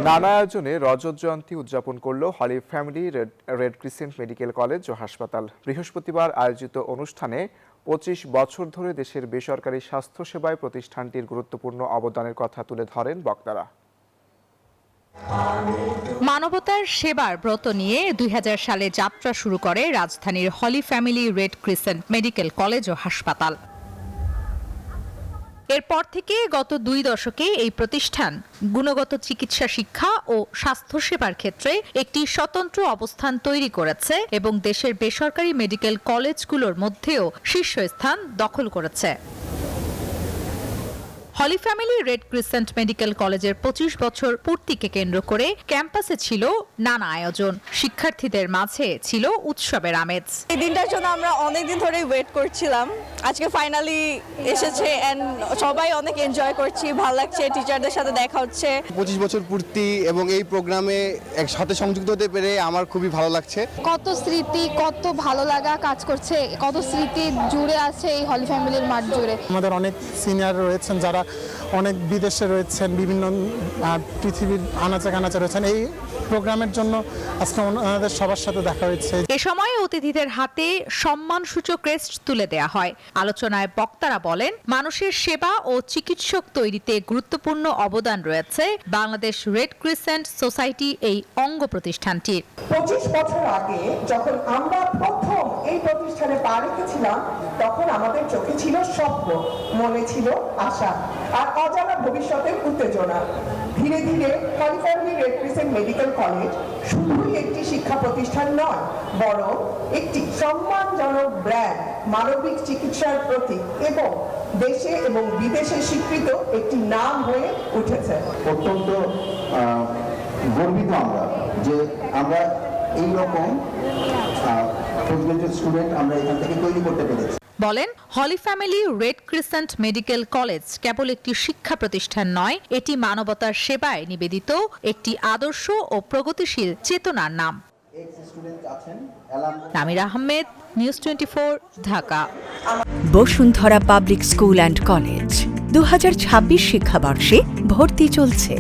নানা আয়োজনে রজত জয়ন্তী উদযাপন করল Holy Family Red Crescent Medical College ও হাসপাতাল। বৃহস্পতিবার আয়োজিত অনুষ্ঠানে ২৫ বছর ধরে দেশের বেসরকারি স্বাস্থ্যসেবায় প্রতিষ্ঠানটির গুরুত্বপূর্ণ অবদানের কথা তুলে ধরেন বক্তারা। মানবতার সেবার ব্রত নিয়ে ২০০০ সালে যাত্রা শুরু করে রাজধানীর Holy Family Red Crescent Medical College ও হাসপাতাল। এরপর থেকে গত ২ দশকে এই প্রতিষ্ঠান গুণগত চিকিৎসা শিক্ষা ও স্বাস্থ্যসেবার ক্ষেত্রে একটি স্বতন্ত্র অবস্থান তৈরি করেছে এবং দেশের বেসরকারি মেডিকেল কলেজগুলোর মধ্যেও শীর্ষস্থান দখল করেছে। হলি ফ্যামিলি রেড ক্রিসেন্ট মেডিকেল কলেজের ২৫ বছর পূর্তিকে কেন্দ্র করে ক্যাম্পাসে ছিল নানা আয়োজন, শিক্ষার্থীদের মাঝে ছিল উৎসবের আমেজ। এই দিনটার জন্য আমরা অনেকদিন ধরে ওয়েট করছিলাম, আজকে ফাইনালি এসেছে এন্ড সবাই অনেক এনজয় করছি, ভালো লাগছে, টিচারদের সাথে দেখা হচ্ছে। ২৫ বছর পূর্তি এবং এই প্রোগ্রামে একসাথে সংযুক্ত হতে পেরে আমার খুবই ভালো লাগছে। কত স্মৃতি, কত ভালো লাগা কাজ করছে, কত স্মৃতি জুড়ে আছে এই হলি ফ্যামিলির মাঠ জুড়ে। আমাদের অনেক সিনিয়র রয়েছেন যারা অনেক বিদেশে রয়েছেন, বিভিন্ন পৃথিবীর আনাচে কানাচে রয়েছেন। এই প্রোগ্রামের জন্য আজকে ওনাদের সবার সাথে দেখা হয়েছে। এ সময় অতিথিদের হাতে সম্মানসূচক ক্রেস্ট তুলে দেয়া হয়। আলোচনায় বক্তারা বলেন, মানুষের সেবা ও চিকিৎসক তৈরিতে গুরুত্বপূর্ণ অবদান রয়েছে বাংলাদেশ রেড ক্রিসেন্ট সোসাইটি এই অঙ্গ প্রতিষ্ঠানটির। ২৫ বছর আগে যখন আমরা প্রথম এই প্রতিষ্ঠানে পা রেখেছিলাম, তখন আমাদের চোখে ছিল স্বপ্ন, মনে ছিল আশা আর অজানা ভবিষ্যতের উত্তেজনা। ধীরে ধীরে Holy Family Red Crescent Medical College শুধুই একটি শিক্ষা প্রতিষ্ঠান নয়, বরং একটি সম্মানজনক ব্র্যান্ড, মানবিক চিকিৎসার প্রতীক এবং দেশে এবং বিদেশে স্বীকৃত একটি নাম হয়ে উঠেছে। অত্যন্ত গর্বিত আমরা যে আমরা এইরকম স্টুডেন্ট আমরা এখান থেকে তৈরি করতে পেরেছি। বলেন, Holy Family Red Crescent Medical College কেবল একটি শিক্ষা প্রতিষ্ঠান নয়, এটি মানবতার সেবায় নিবেদিত একটি আদর্শ ও প্রগতিশীল চেতনার নাম। Namir Ahmed, News 24, Dhaka. Bashundhara public school and college ২০২৬ শিক্ষাবর্ষে ভর্তি চলছে।